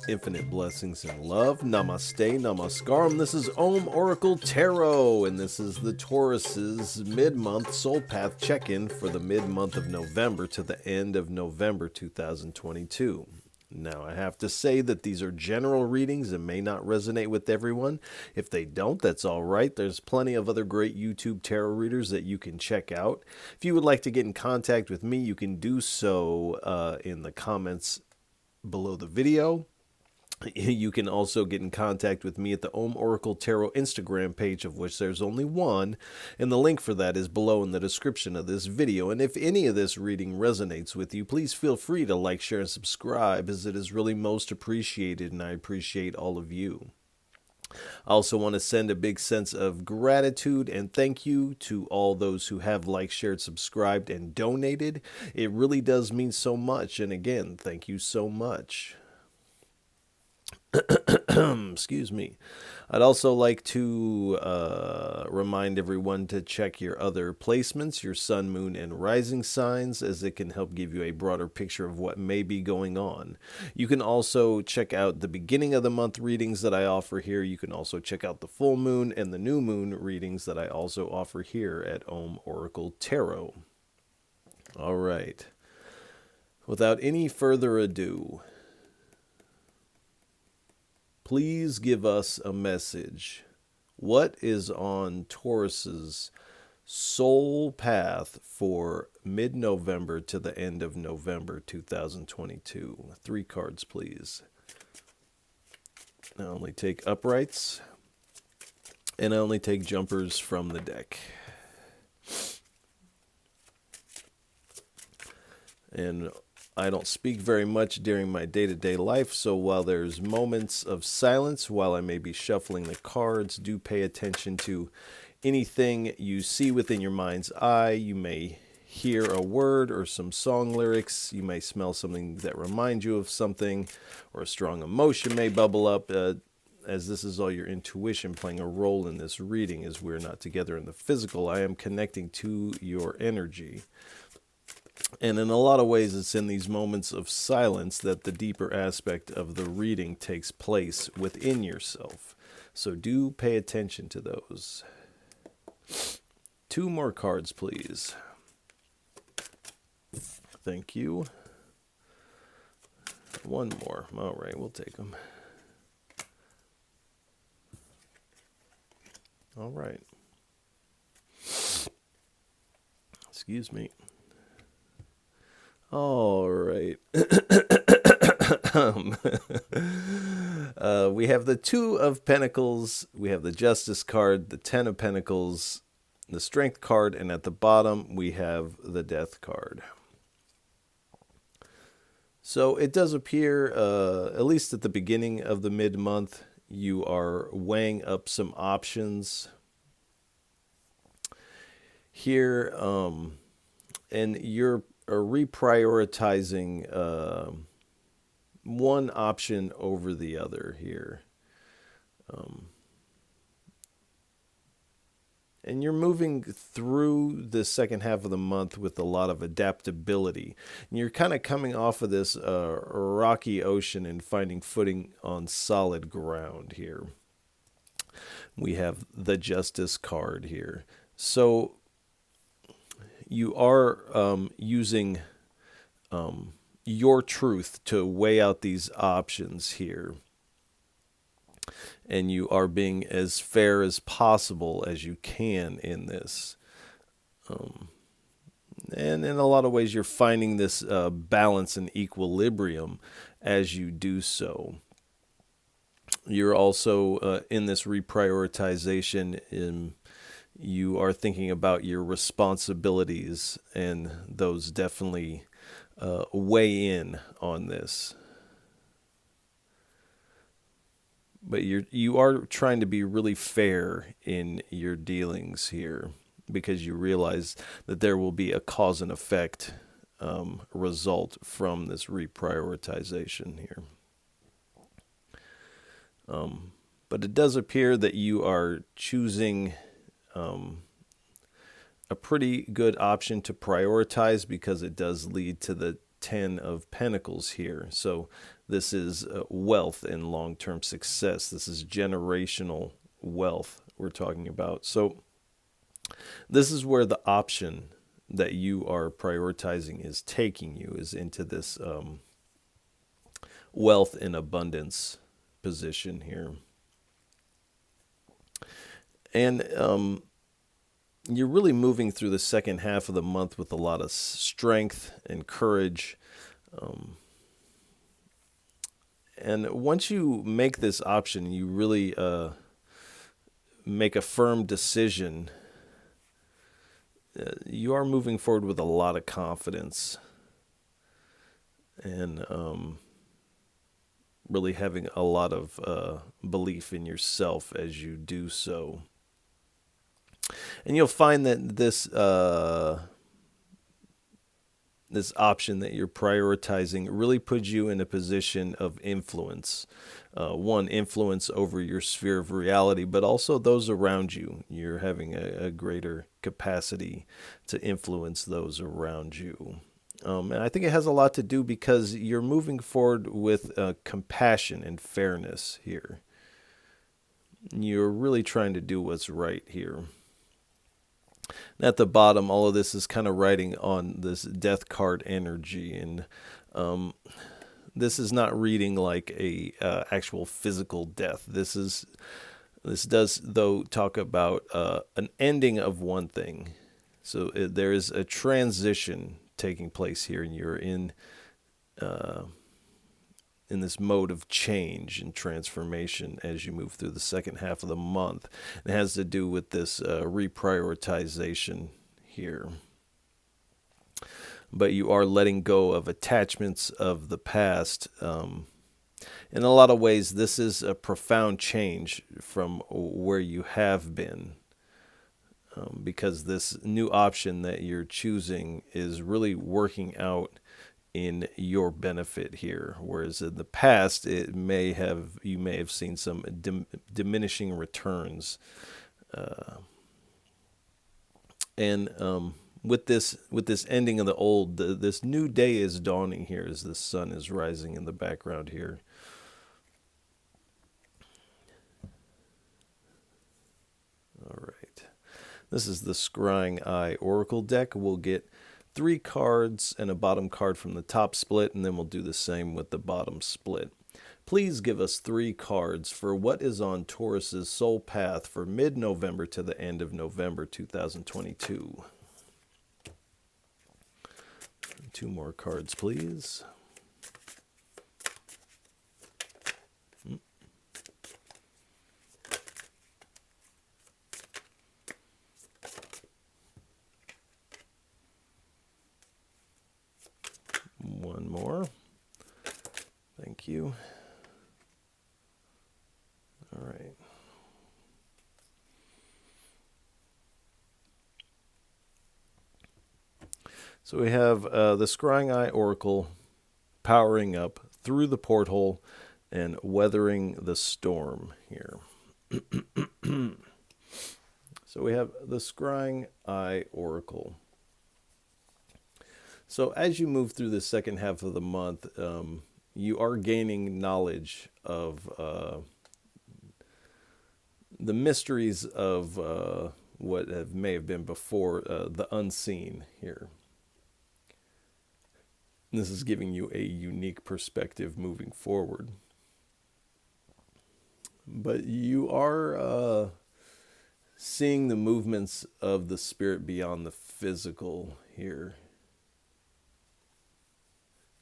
Infinite blessings and love. Namaste, namaskaram. This is Om Oracle Tarot, and this is the Taurus's mid-month soul path check-in for the mid-month of November to the end of November 2022. Now, I have to say that these are general readings and may not resonate with everyone. If they don't, that's all right. There's plenty of other great YouTube tarot readers that you can check out. If you would like to get in contact with me, you can do so in the comments below the video. You can also get in contact with me at the Om Oracle Tarot Instagram page, of which there's only one, and the link for that is below in the description of this video. And if any of this reading resonates with you, please feel free to like, share, and subscribe, as it is really most appreciated, and I appreciate all of you. I also want to send a big sense of gratitude and thank you to all those who have liked, shared, subscribed, and donated. It really does mean so much, and again, thank you so much. Excuse me. I'd also like to remind everyone to check your other placements, your sun, moon, and rising signs, as it can help give you a broader picture of what may be going on. You can also check out the beginning of the month readings that I offer here. You can also check out the full moon and the new moon readings that I also offer here at Om Oracle Tarot. All right. Without any further ado, please give us a message. What is on Taurus's soul path for mid-November to the end of November 2022? 3 cards, please. I only take uprights, and I only take jumpers from the deck. And I don't speak very much during my day-to-day life, so while there's moments of silence, while I may be shuffling the cards, do pay attention to anything you see within your mind's eye. You may hear a word or some song lyrics. You may smell something that reminds you of something, or a strong emotion may bubble up, as this is all your intuition playing a role in this reading, as we're not together in the physical. I am connecting to your energy. And in a lot of ways, it's in these moments of silence that the deeper aspect of the reading takes place within yourself. So do pay attention to those. 2 more cards, please. Thank you. 1 more. All right, we'll take them. All right. Excuse me. All right. We have the 2 of Pentacles, we have the Justice card, the 10 of Pentacles, the Strength card, and at the bottom we have the Death card. So it does appear, at least at the beginning of the mid-month, you are weighing up some options here, and you're reprioritizing one option over the other here. And you're moving through the second half of the month with a lot of adaptability. And you're kind of coming off of this rocky ocean and finding footing on solid ground here. We have the Justice card here. So you are using your truth to weigh out these options here. And you are being as fair as possible as you can in this. And in a lot of ways, you're finding this balance and equilibrium as you do so. You're also in this reprioritization. You are thinking about your responsibilities, and those definitely weigh in on this. But you are trying to be really fair in your dealings here, because you realize that there will be a cause and effect result from this reprioritization here. But it does appear that you are choosing a pretty good option to prioritize, because it does lead to the Ten of Pentacles here. So this is wealth and long-term success. This is generational wealth we're talking about. So this is where the option that you are prioritizing is taking you, is into this wealth and abundance position here. And you're really moving through the second half of the month with a lot of strength and courage. And once you make this option, you really make a firm decision. You are moving forward with a lot of confidence and really having a lot of belief in yourself as you do so. And you'll find that this option that you're prioritizing really puts you in a position of influence. One, influence over your sphere of reality, but also those around you. You're having a greater capacity to influence those around you. And I think it has a lot to do because you're moving forward with compassion and fairness here. You're really trying to do what's right here. And at the bottom, all of this is kind of riding on this death card energy. And this is not reading like a actual physical death. This does, though, talk about an ending of one thing. So there is a transition taking place here, and you're in this mode of change and transformation as you move through the second half of the month. It has to do with this reprioritization here. But you are letting go of attachments of the past. In a lot of ways, this is a profound change from where you have been. Because this new option that you're choosing is really working out in your benefit here, whereas in the past you may have seen some diminishing returns, and with this ending of the old, this new day is dawning here as the sun is rising in the background here. All right, this is the Scrying Eye Oracle deck. We'll get 3 cards and a bottom card from the top split, and then we'll do the same with the bottom split. Please give us 3 cards for what is on Taurus's soul path for mid-November to the end of November 2022. 2 more cards, please. One more. Thank you. All right. So we have the Scrying Eye Oracle powering up through the porthole and weathering the storm here. So we have the Scrying Eye Oracle. So as you move through the second half of the month, you are gaining knowledge of the mysteries of what may have been before, the unseen here. This is giving you a unique perspective moving forward. But you are seeing the movements of the spirit beyond the physical here.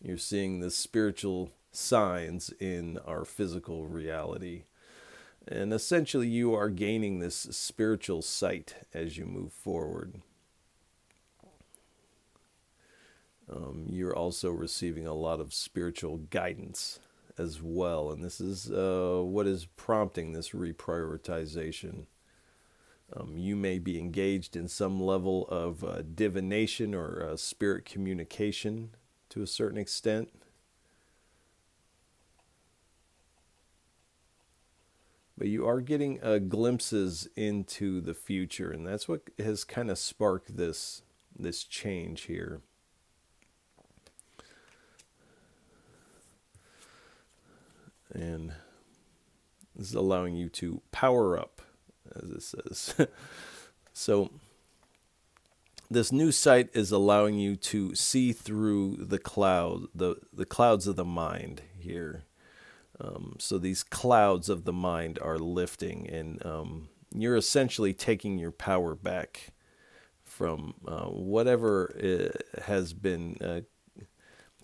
You're seeing the spiritual signs in our physical reality. And essentially you are gaining this spiritual sight as you move forward. You're also receiving a lot of spiritual guidance as well. And this is what is prompting this reprioritization. You may be engaged in some level of divination or spirit communication to a certain extent. But you are getting glimpses into the future, and that's what has kind of sparked this change here. And this is allowing you to power up, as it says. So this new sight is allowing you to see through the clouds of the mind here. So these clouds of the mind are lifting, and you're essentially taking your power back from whatever has been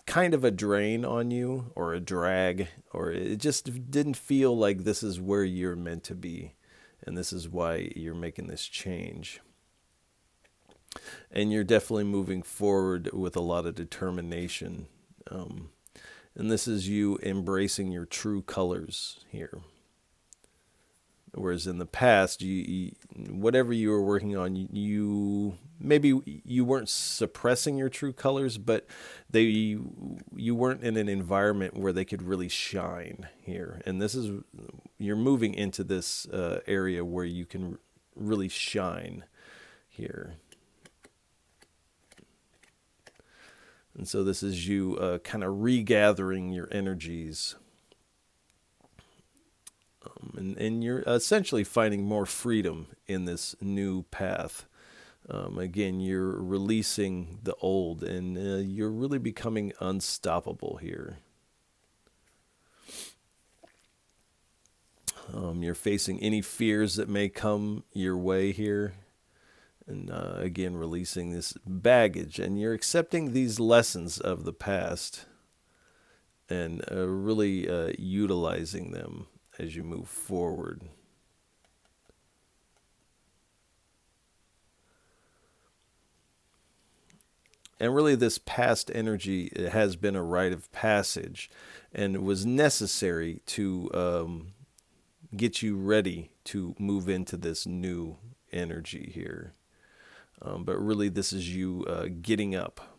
kind of a drain on you, or a drag, or it just didn't feel like this is where you're meant to be. And this is why you're making this change. And you're definitely moving forward with a lot of determination. And this is you embracing your true colors here. Whereas in the past, whatever you were working on, maybe you weren't suppressing your true colors, but you weren't in an environment where they could really shine here. And you're moving into this area where you can really shine here. And so this is you kind of regathering your energies. And you're essentially finding more freedom in this new path. Again, you're releasing the old, and you're really becoming unstoppable here. You're facing any fears that may come your way here. And again, releasing this baggage, and you're accepting these lessons of the past and really utilizing them as you move forward. And really, this past energy has been a rite of passage, and was necessary to get you ready to move into this new energy here. But really, this is you getting up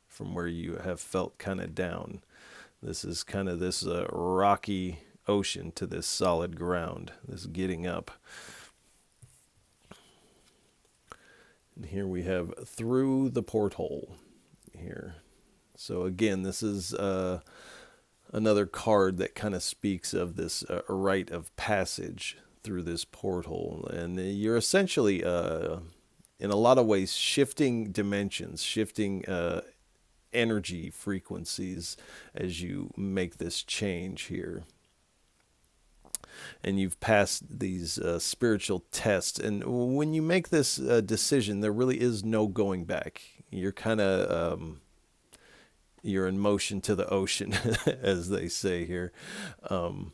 from where you have felt kind of down. This is kind of this rocky ocean to this solid ground, this getting up. And here we have through the porthole here. So again, this is another card that kind of speaks of this rite of passage through this porthole. And you're essentially, in a lot of ways, shifting dimensions, shifting energy frequencies as you make this change here. And you've passed these spiritual tests. And when you make this decision, there really is no going back. You're kind of, you're in motion to the ocean, as they say here. And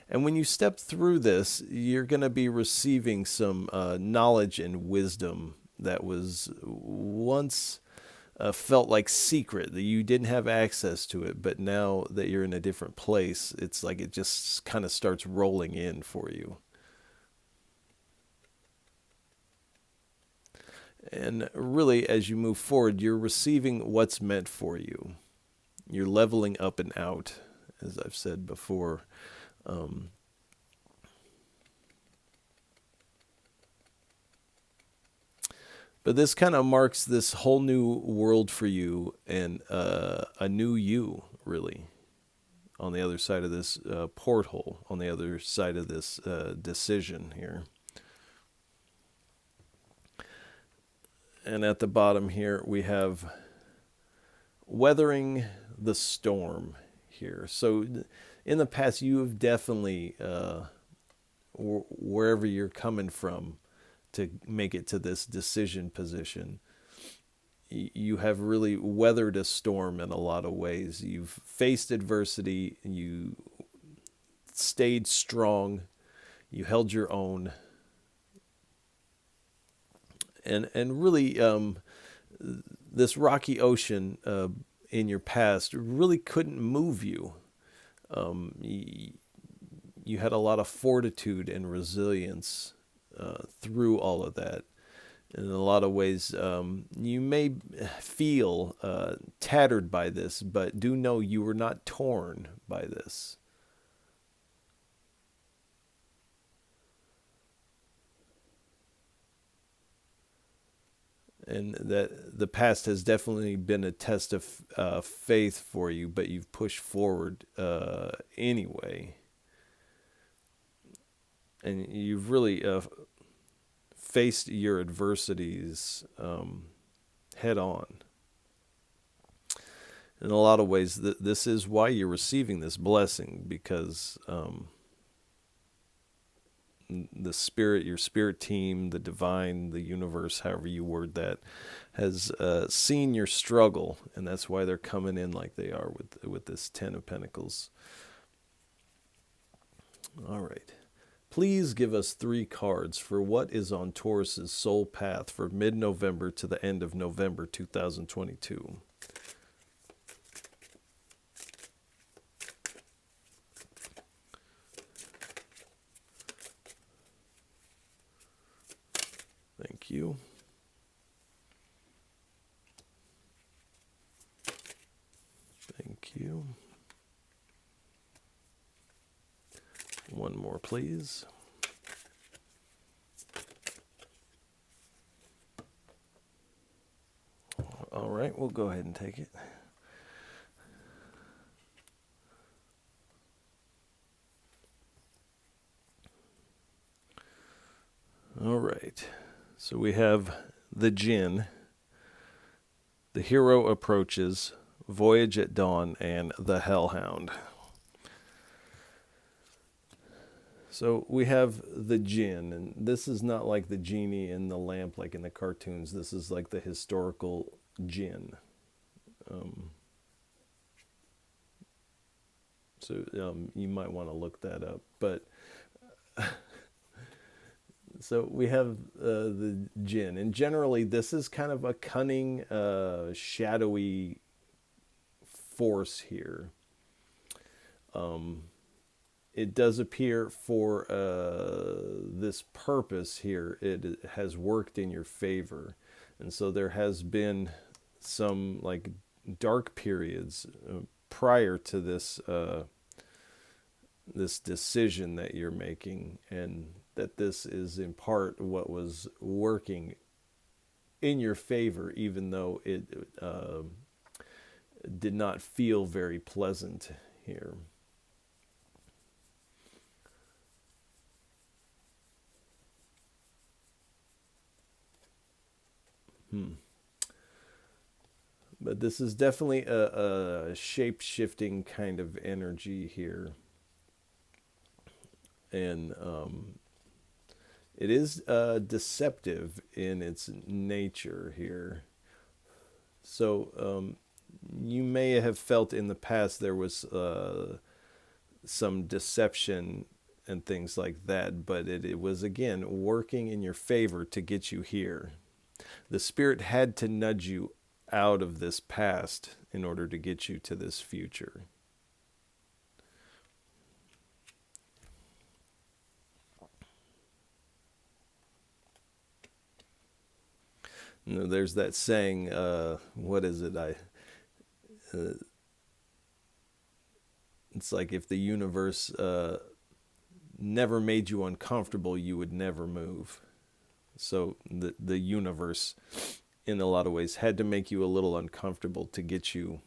when you step through this, you're going to be receiving some knowledge and wisdom that was once felt like secret, that you didn't have access to it. But now that you're in a different place, it's like it just kind of starts rolling in for you. And really, as you move forward, you're receiving what's meant for you. You're leveling up and out, as I've said before. But this kind of marks this whole new world for you, and a new you, really, on the other side of this porthole, on the other side of this decision here. And at the bottom here, we have weathering the storm here. So in the past, you have definitely, wherever you're coming from to make it to this decision position, you have really weathered a storm in a lot of ways. You've faced adversity, you stayed strong, you held your own. And really, this rocky ocean in your past really couldn't move you. You had a lot of fortitude and resilience through all of that. In a lot of ways, you may feel tattered by this, but do know you were not torn by this. and that the past has definitely been a test of faith for you, but you've pushed forward anyway. And you've really faced your adversities head on. In a lot of ways, this is why you're receiving this blessing, because the spirit, your spirit team, the divine, the universe, however you word that, has seen your struggle, and that's why they're coming in like they are with this Ten of Pentacles. All right. Please give us 3 cards for what is on Taurus's soul path for mid-November to the end of November 2022. Thank you. Thank you. One more, please. All right, we'll go ahead and take it. All right. So we have the Jinn, the Hero Approaches, Voyage at Dawn, and the Hellhound. So we have the Jinn, and this is not like the genie in the lamp like in the cartoons. This is like the historical Jinn. You might want to look that up. But so we have the Jinn, and generally this is kind of a cunning, shadowy force here. It does appear for this purpose here, it has worked in your favor. And so there has been some like dark periods prior to this this decision that you're making, and that this is in part what was working in your favor, even though it did not feel very pleasant here. But this is definitely a shape-shifting kind of energy here. And it is deceptive in its nature here. So you may have felt in the past there was some deception and things like that, but it was, again, working in your favor to get you here. The Spirit had to nudge you out of this past in order to get you to this future. You know, there's that saying, what is it? It's like if the universe never made you uncomfortable, you would never move. So the universe, in a lot of ways, had to make you a little uncomfortable to get you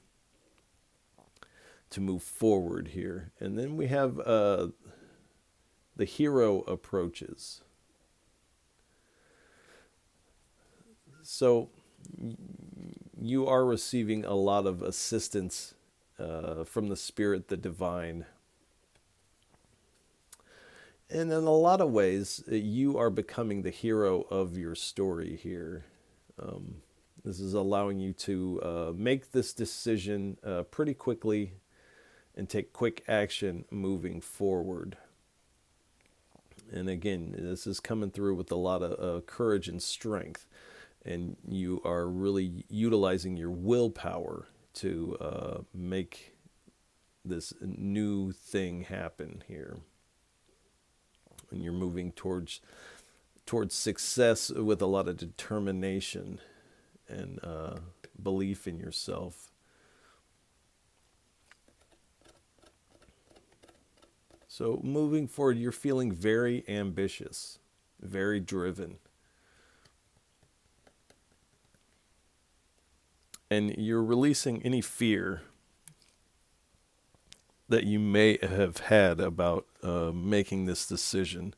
to move forward here. And then we have the Hero Approaches. So you are receiving a lot of assistance from the Spirit, the Divine. And in a lot of ways, you are becoming the hero of your story here. This is allowing you to make this decision pretty quickly and take quick action moving forward. And again, this is coming through with a lot of courage and strength. And you are really utilizing your willpower to make this new thing happen here. And you're moving towards success with a lot of determination and belief in yourself. So moving forward, you're feeling very ambitious, very driven. and you're releasing any fear that you may have had about making this decision.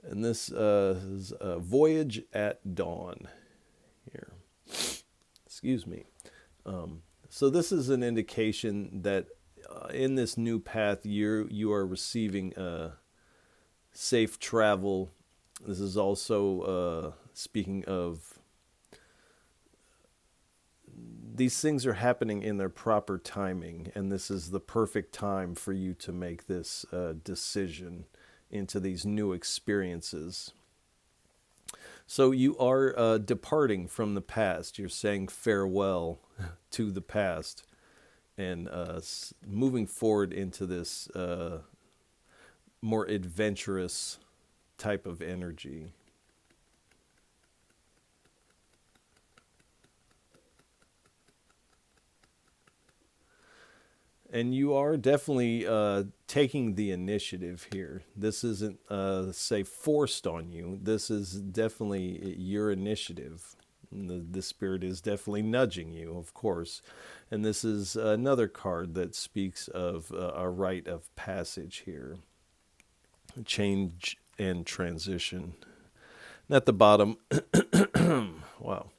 And this is a voyage at dawn here. Excuse me. So this is an indication that in this new path, you are receiving safe travel. This is also speaking of these things are happening in their proper timing, and this is the perfect time for you to make this decision into these new experiences. So you are departing from the past. You're saying farewell to the past and moving forward into this more adventurous type of energy. And you are definitely taking the initiative here. This isn't, say, forced on you. This is definitely your initiative. The spirit is definitely nudging you, of course. And this is another card that speaks of a rite of passage here. Change and transition. And at the bottom, wow.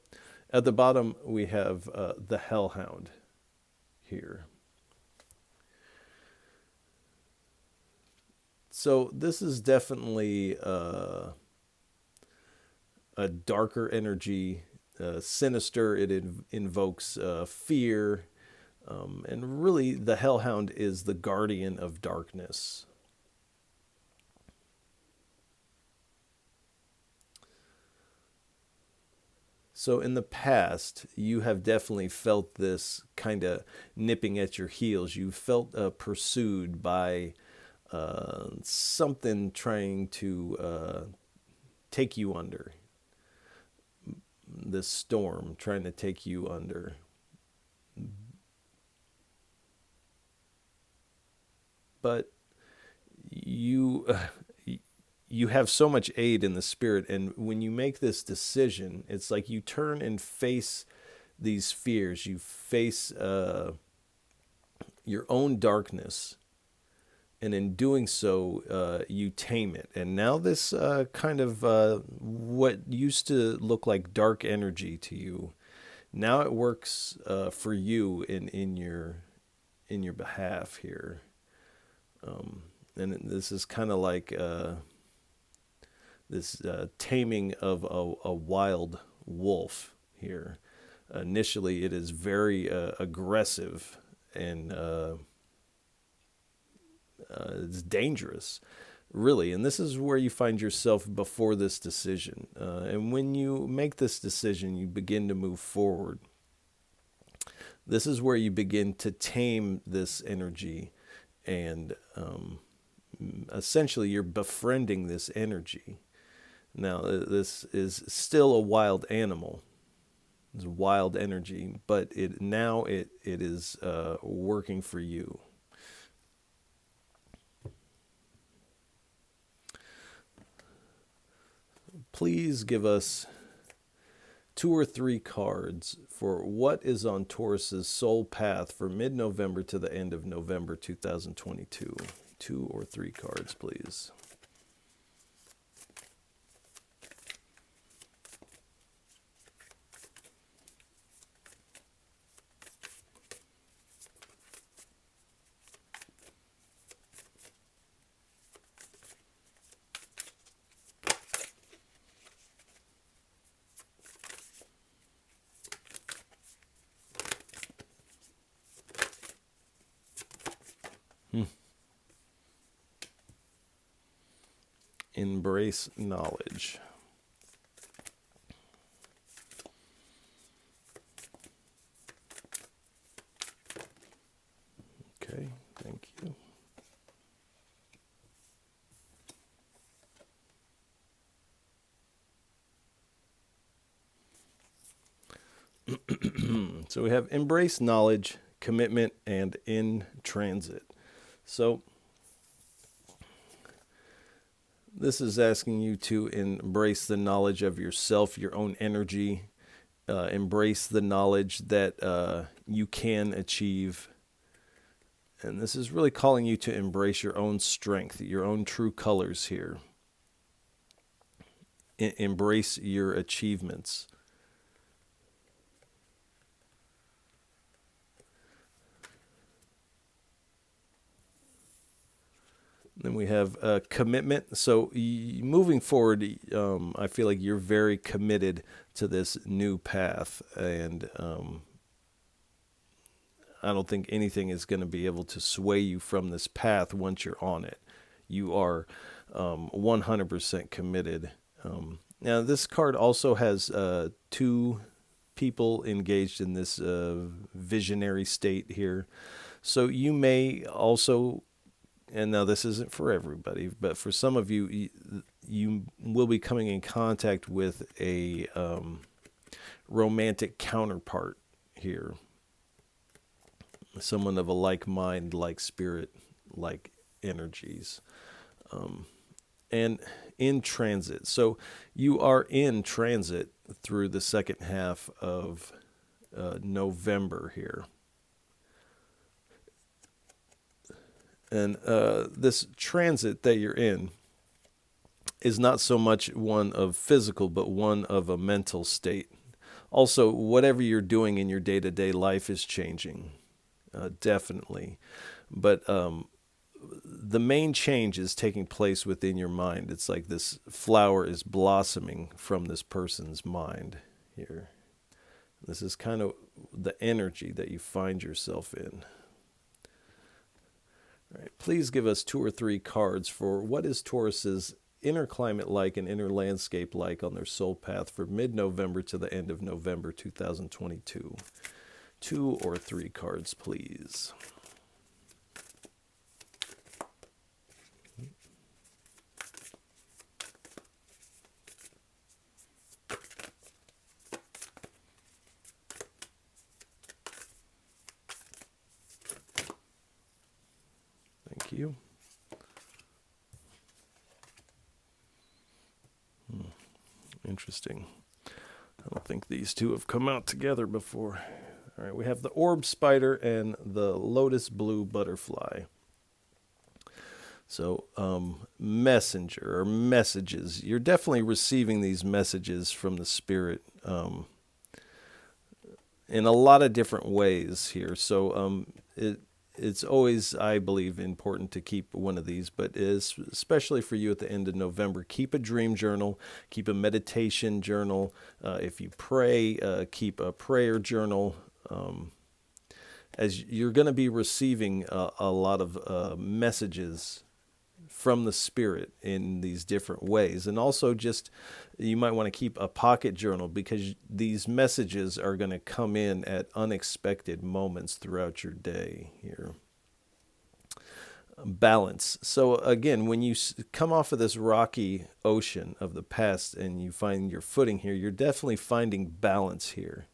At the bottom, we have the Hellhound here. So this is definitely a darker energy, sinister. It invokes fear. And really, the Hellhound is the guardian of darkness. So in the past, you have definitely felt this kind of nipping at your heels. You felt pursued by something trying to take you under. This storm trying to take you under. But you have so much aid in the spirit, and when you make this decision, it's like you turn and face these fears. You face your own darkness. And in doing so, you tame it. And now this kind of what used to look like dark energy to you, now it works for you in your behalf here. And this is kind of like this taming of a wild wolf here. Initially, it is very aggressive and it's dangerous, really. And this is where you find yourself before this decision. And when you make this decision, you begin to move forward. This is where you begin to tame this energy. And essentially, you're befriending this energy. Now, this is still a wild animal. It's wild energy, but it is working for you. Please give us 2 or 3 cards for what is on Taurus's soul path for mid-November to the end of November 2022. 2 or 3 cards, please. Embrace knowledge. Okay, thank you. So we have embrace knowledge, commitment, and in transit. So this is asking you to embrace the knowledge of yourself, your own energy, embrace the knowledge that you can achieve. And this is really calling you to embrace your own strength, your own true colors here. Embrace your achievements. Then we have commitment. So moving forward, I feel like you're very committed to this new path. And I don't think anything is going to be able to sway you from this path once you're on it. You are 100% committed. Now, this card also has two people engaged in this visionary state here. So you may also, and now this isn't for everybody, but for some of you, you will be coming in contact with a romantic counterpart here. Someone of a like mind, like spirit, like energies. And in transit. So you are in transit through the second half of November here. And this transit that you're in is not so much one of physical, but one of a mental state. Also, whatever you're doing in your day-to-day life is changing, definitely. But the main change is taking place within your mind. It's like this flower is blossoming from this person's mind here. This is kind of the energy that you find yourself in. All right, please give us 2 or 3 cards for what is Taurus's inner climate like and inner landscape like on their soul path for mid-November to the end of November 2022. 2 or 3 cards, please. Thank you. Interesting. I don't think these two have come out together before. All right, we have the orb spider and the lotus blue butterfly. So, messenger or messages. You're definitely receiving these messages from the spirit in a lot of different ways here. So, it's always, I believe, important to keep one of these, but especially for you at the end of November, keep a dream journal, keep a meditation journal. If you pray, keep a prayer journal. As you're going to be receiving a lot of messages from the spirit in these different ways. And also just, you might want to keep a pocket journal because these messages are going to come in at unexpected moments throughout your day here. Balance. So again, when you come off of this rocky ocean of the past and you find your footing here, you're definitely finding balance here.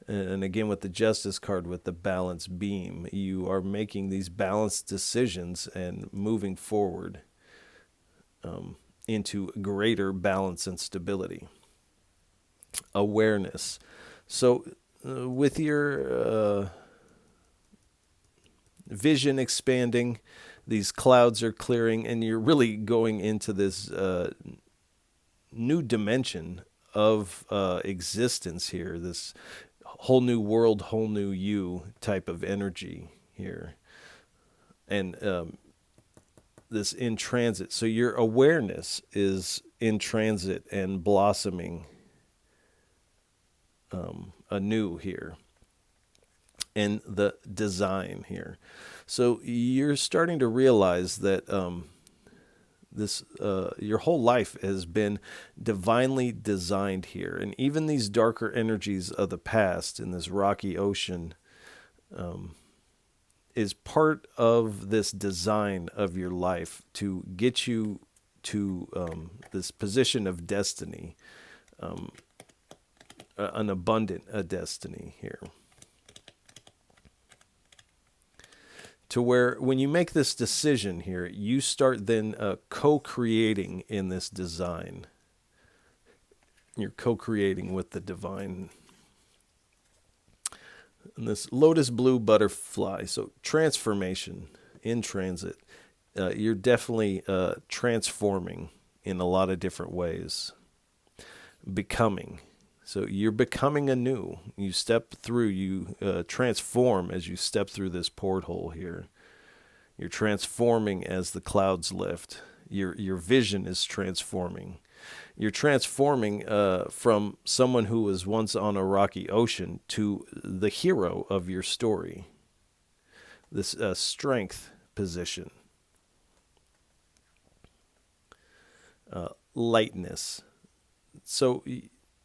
And again, with the Justice card, with the balance beam, you are making these balanced decisions and moving forward into greater balance and stability. Awareness. So with your vision expanding, these clouds are clearing, and you're really going into this new dimension of existence here, this whole new world, whole new you type of energy here. And this in transit. So your awareness is in transit and blossoming anew here. And the design here. So you're starting to realize that your whole life has been divinely designed here. And even these darker energies of the past in this rocky ocean is part of this design of your life to get you to this position of destiny, an abundant destiny here. To where when you make this decision here, you start then co-creating in this design. You're co-creating with the divine And this lotus blue butterfly, so transformation in transit. You're definitely transforming in a lot of different ways. Becoming. So you're becoming anew. You step through, you transform as you step through this porthole here. You're transforming as the clouds lift. Your vision is transforming. You're transforming from someone who was once on a rocky ocean to the hero of your story. This strength position. Lightness. So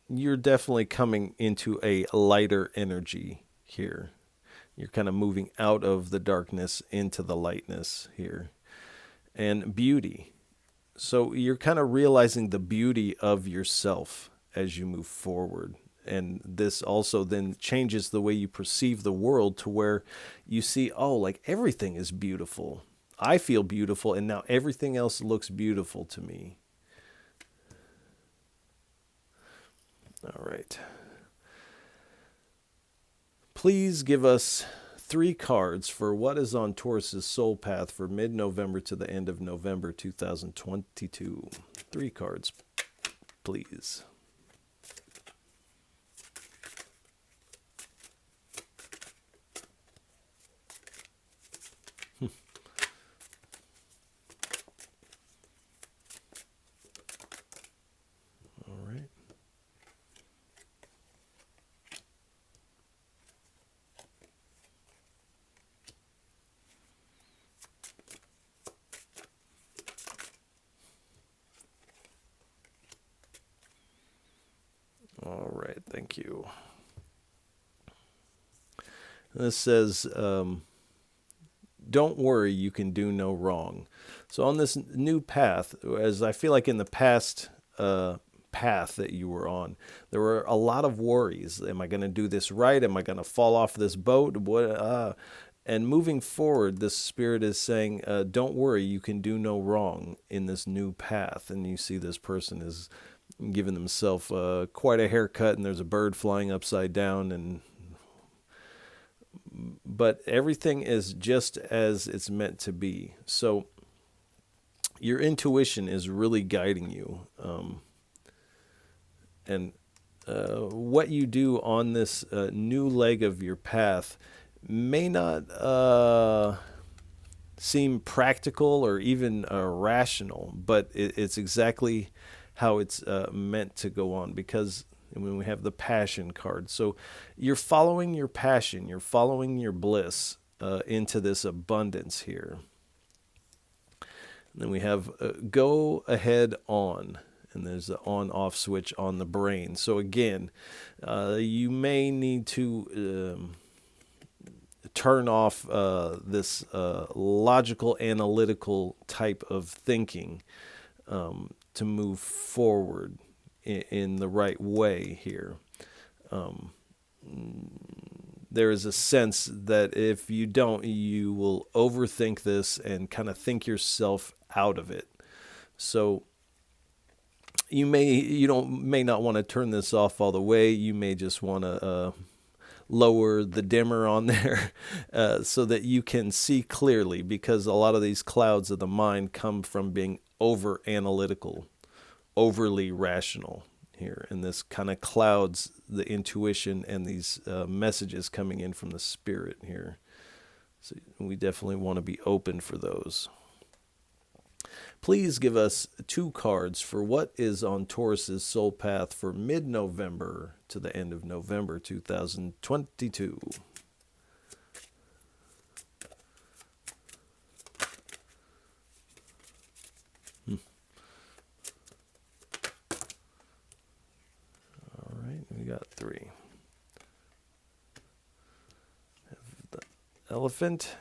you're definitely coming into a lighter energy here. You're kind of moving out of the darkness into the lightness here. And beauty. So you're kind of realizing the beauty of yourself as you move forward. And this also then changes the way you perceive the world to where you see, oh, like everything is beautiful. I feel beautiful, and now everything else looks beautiful to me. All right. Please give us 3 cards for what is on Taurus's soul path for mid-November to the end of November 2022. 3 cards, please. All right. All right, thank you. This says, don't worry, you can do no wrong. So on this new path, as I feel like in the past path that you were on, there were a lot of worries. Am I going to do this right? Am I going to fall off this boat? And moving forward, this spirit is saying, don't worry, you can do no wrong in this new path. And you see this person is giving themselves quite a haircut, and there's a bird flying upside down, but everything is just as it's meant to be. So your intuition is really guiding you. And what you do on this new leg of your path may not seem practical or even rational, but it's exactly how it's meant to go on, because when we have the passion card. So you're following your passion, you're following your bliss into this abundance here. And then we have go ahead on, and there's the on-off switch on the brain. So again, you may need to turn off this logical, analytical type of thinking to move forward in the right way here. There is a sense that if you don't, you will overthink this and kind of think yourself out of it. So you may not want to turn this off all the way. You may just want to lower the dimmer on there so that you can see clearly, because a lot of these clouds of the mind come from being over analytical, overly rational here, and this kind of clouds the intuition and these messages coming in from the spirit here. So we definitely want to be open for those. Please give us 2 cards for what is on Taurus's soul path for mid-November to the end of November 2022. All right, we got 3. We have the elephant.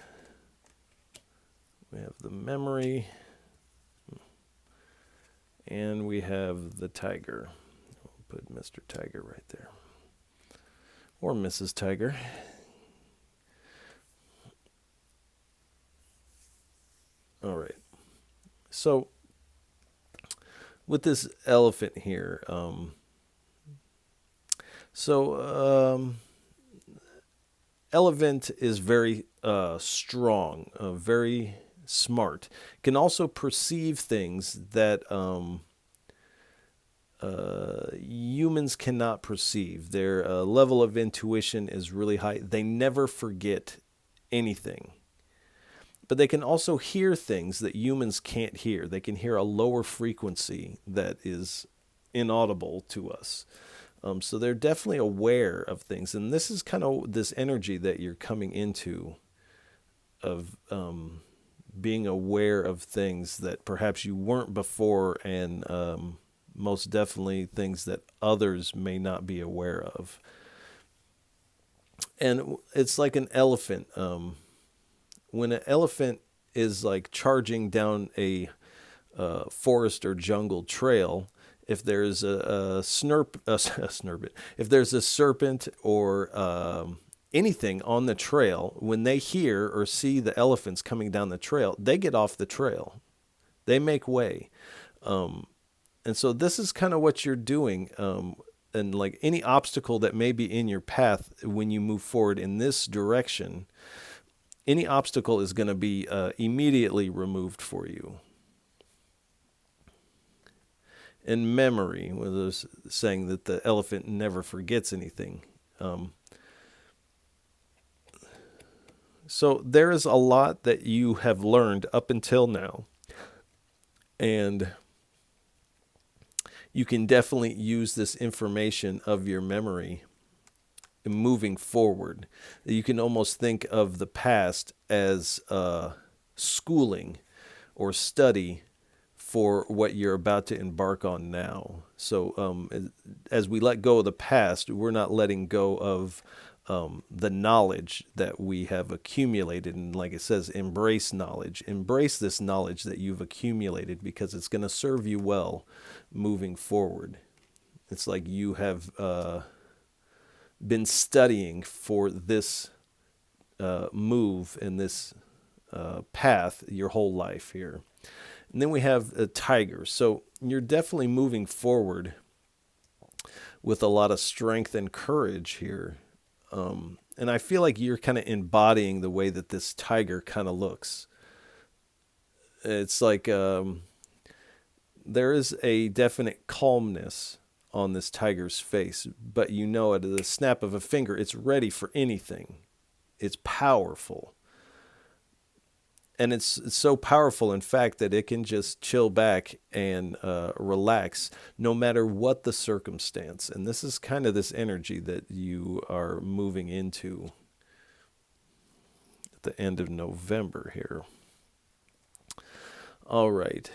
We have the memory. And we have the tiger. We'll put Mr. Tiger right there. Or Mrs. Tiger. All right. So, with this elephant here, elephant is very strong, very smart. Can also perceive things that humans cannot perceive. Their level of intuition is really high. They never forget anything. But they can also hear things that humans can't hear. They can hear a lower frequency that is inaudible to us. So they're definitely aware of things. And this is kind of this energy that you're coming into of being aware of things that perhaps you weren't before, and most definitely things that others may not be aware of. And it's like an elephant. When an elephant is like charging down a forest or jungle trail, if there's a snurpet, if there's a serpent or anything on the trail, when they hear or see the elephants coming down the trail, they get off the trail. They make way. And so this is kind of what you're doing. And like any obstacle that may be in your path when you move forward in this direction, any obstacle is going to be immediately removed for you. In memory, was saying that the elephant never forgets anything. So there is a lot that you have learned up until now, and you can definitely use this information of your memory moving forward. You can almost think of the past as schooling or study for what you're about to embark on now. So as we let go of the past, we're not letting go of the knowledge that we have accumulated. And like it says, embrace knowledge. Embrace this knowledge that you've accumulated, because it's going to serve you well moving forward. It's like you have been studying for this move and this path your whole life here. And then we have a tiger. So you're definitely moving forward with a lot of strength and courage here. And I feel like you're kind of embodying the way that this tiger kind of looks. It's like there is a definite calmness on this tiger's face, but you know at the snap of a finger, it's ready for anything. It's powerful. And it's so powerful, in fact, that it can just chill back and relax no matter what the circumstance. And this is kind of this energy that you are moving into at the end of November here. All right.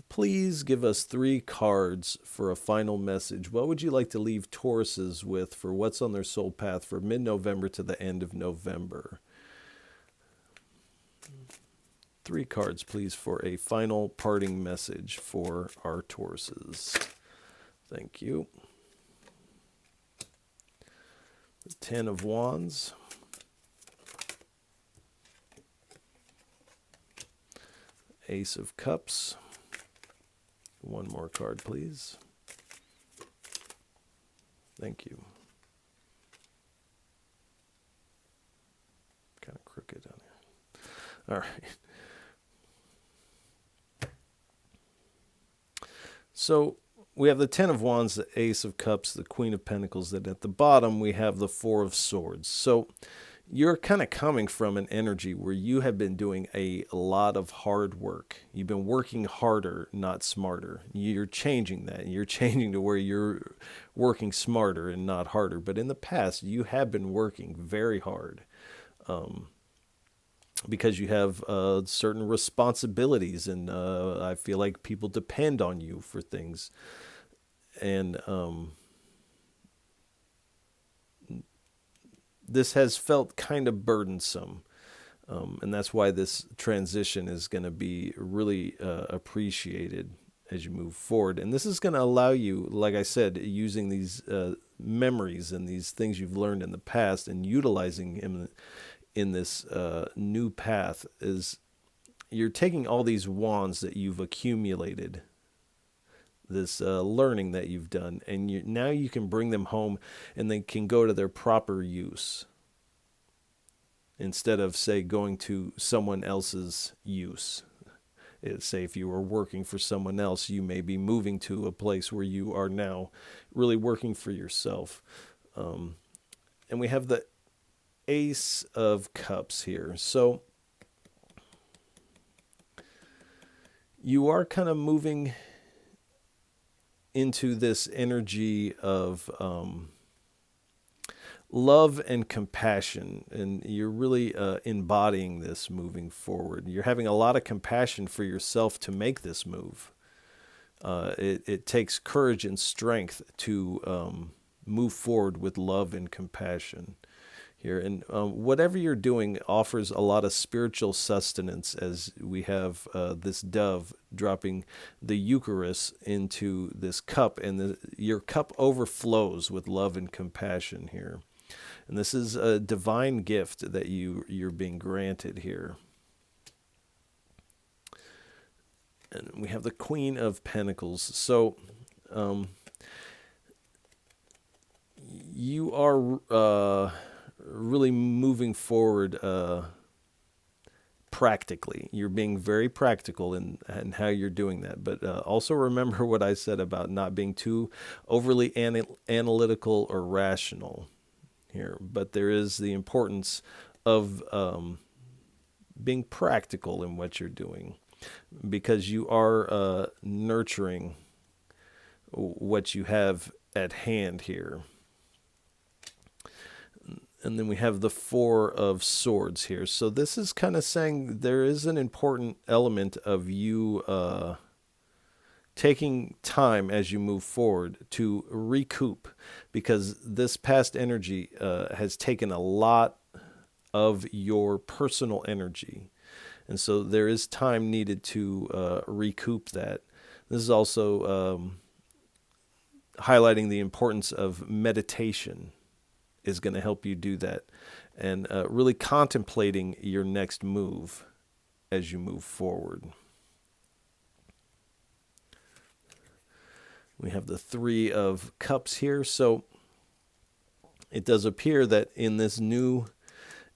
Please give us 3 cards for a final message. What would you like to leave Tauruses with for what's on their soul path for mid-November to the end of November? 3 cards, please, for a final parting message for our Tauruses. Thank you. The 10 of Wands. Ace of Cups. 1 more card, please. Thank you. Kind of crooked on here. All right. So we have the 10 of Wands, the Ace of Cups, the Queen of Pentacles, that at the bottom we have the 4 of Swords. So you're kind of coming from an energy where you have been doing a lot of hard work. You've been working harder, not smarter. You're changing that. You're changing to where you're working smarter and not harder. But in the past, you have been working very hard. Because you have certain responsibilities, and I feel like people depend on you for things. And this has felt kind of burdensome. And that's why this transition is going to be really appreciated as you move forward. And this is going to allow you, like I said, using these memories and these things you've learned in the past and utilizing them in this new path, is you're taking all these wands that you've accumulated, this learning that you've done, and now you can bring them home and they can go to their proper use. instead of, say, going to someone else's use. Say if you were working for someone else, you may be moving to a place where you are now really working for yourself. And we have the Ace of Cups here. So you are kind of moving into this energy of love and compassion, and you're really embodying this moving forward. You're having a lot of compassion for yourself to make this move. It takes courage and strength to move forward with love and compassion here. And whatever you're doing offers a lot of spiritual sustenance, as we have this dove dropping the Eucharist into this cup, and your cup overflows with love and compassion here. And this is a divine gift that you're being granted here. And we have the Queen of Pentacles. So you are really moving forward practically. You're being very practical in how you're doing that. But also remember what I said about not being too overly analytical or rational here. But there is the importance of being practical in what you're doing, because you are nurturing what you have at hand here. And then we have the Four of Swords here. So this is kind of saying there is an important element of you taking time as you move forward to recoup, because this past energy has taken a lot of your personal energy. And so there is time needed to recoup that. This is also highlighting the importance of meditation is going to help you do that, and really contemplating your next move as you move forward. We have the Three of Cups here. So it does appear that in this new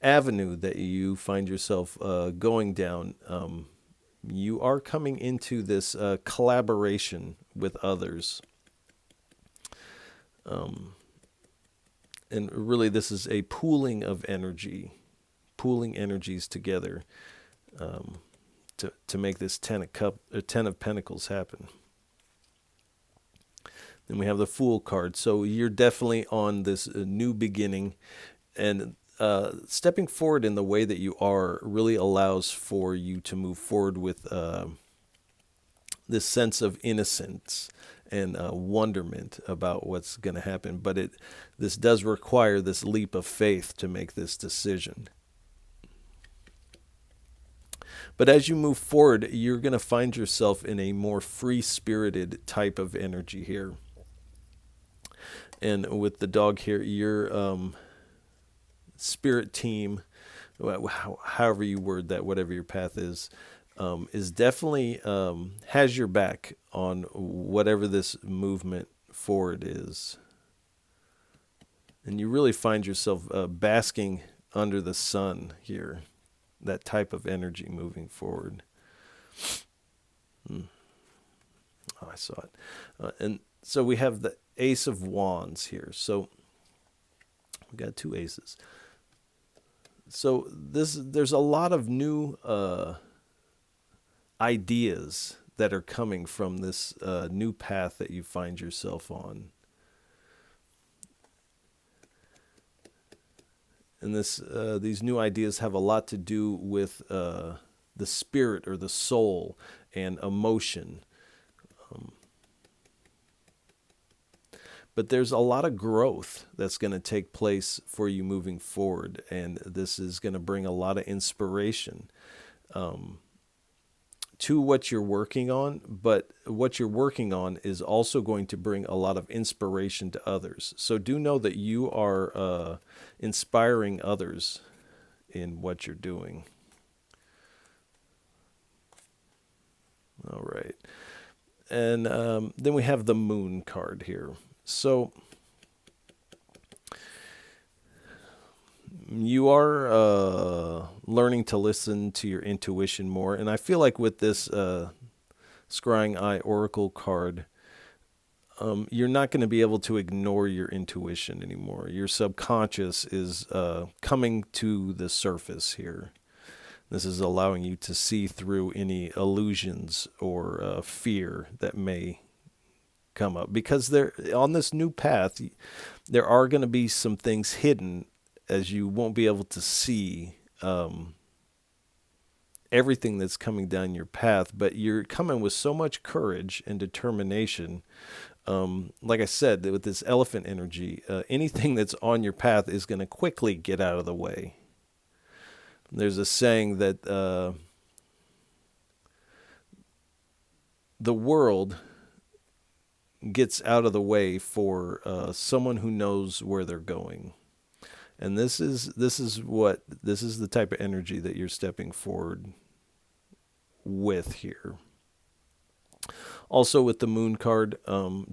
avenue that you find yourself going down, you are coming into this collaboration with others. And really, this is a pooling of energy, pooling energies together to make this Ten of Pentacles happen. Then we have the Fool card. So you're definitely on this new beginning, and stepping forward in the way that you are really allows for you to move forward with this sense of innocence and wonderment about what's going to happen. But this does require this leap of faith to make this decision. But as you move forward, you're going to find yourself in a more free-spirited type of energy here. And with the dog here, your spirit team, however you word that, whatever your path is definitely has your back on whatever this movement forward is. And you really find yourself basking under the sun here, that type of energy moving forward. Oh, I saw it. And so we have the Ace of Wands here. So we got two aces. So there's a lot of new ideas that are coming from this new path that you find yourself on. And these new ideas have a lot to do with the spirit or the soul and emotion. But there's a lot of growth that's going to take place for you moving forward, and this is going to bring a lot of inspiration to what you're working on. But what you're working on is also going to bring a lot of inspiration to others. So do know that you are inspiring others in what you're doing. All right. And then we have the Moon card here. So You are learning to listen to your intuition more. And I feel like with this Scrying Eye Oracle card, you're not going to be able to ignore your intuition anymore. Your subconscious is coming to the surface here. This is allowing you to see through any illusions or fear that may come up. Because there, on this new path, there are going to be some things hidden, as you won't be able to see everything that's coming down your path. But you're coming with so much courage and determination. Like I said, with this elephant energy, anything that's on your path is going to quickly get out of the way. There's a saying that the world gets out of the way for someone who knows where they're going. And this is the type of energy that you're stepping forward with here. Also with the moon card,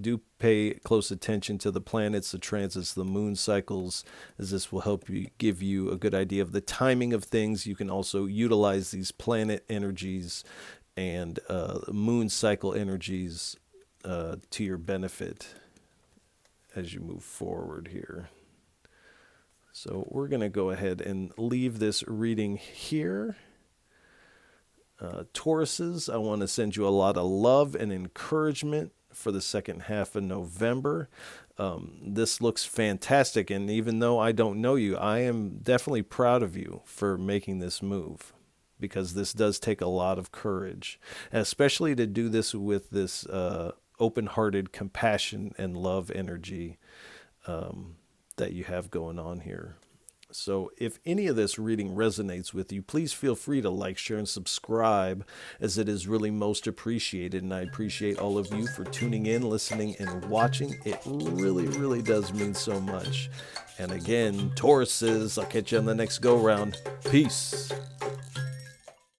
do pay close attention to the planets, the transits, the moon cycles, as this will help you give you a good idea of the timing of things. You can also utilize these planet energies and moon cycle energies to your benefit as you move forward here. So we're going to go ahead and leave this reading here. Tauruses, I want to send you a lot of love and encouragement for the second half of November. This looks fantastic, and even though I don't know you, I am definitely proud of you for making this move, because this does take a lot of courage, and especially to do this with this open-hearted compassion and love energy that you have going on here. So if any of this reading resonates with you, please feel free to like, share, and subscribe, as it is really most appreciated. And I appreciate all of you for tuning in, listening, and watching. It really, really does mean so much. And again, Tauruses, I'll catch you on the next go-round. Peace.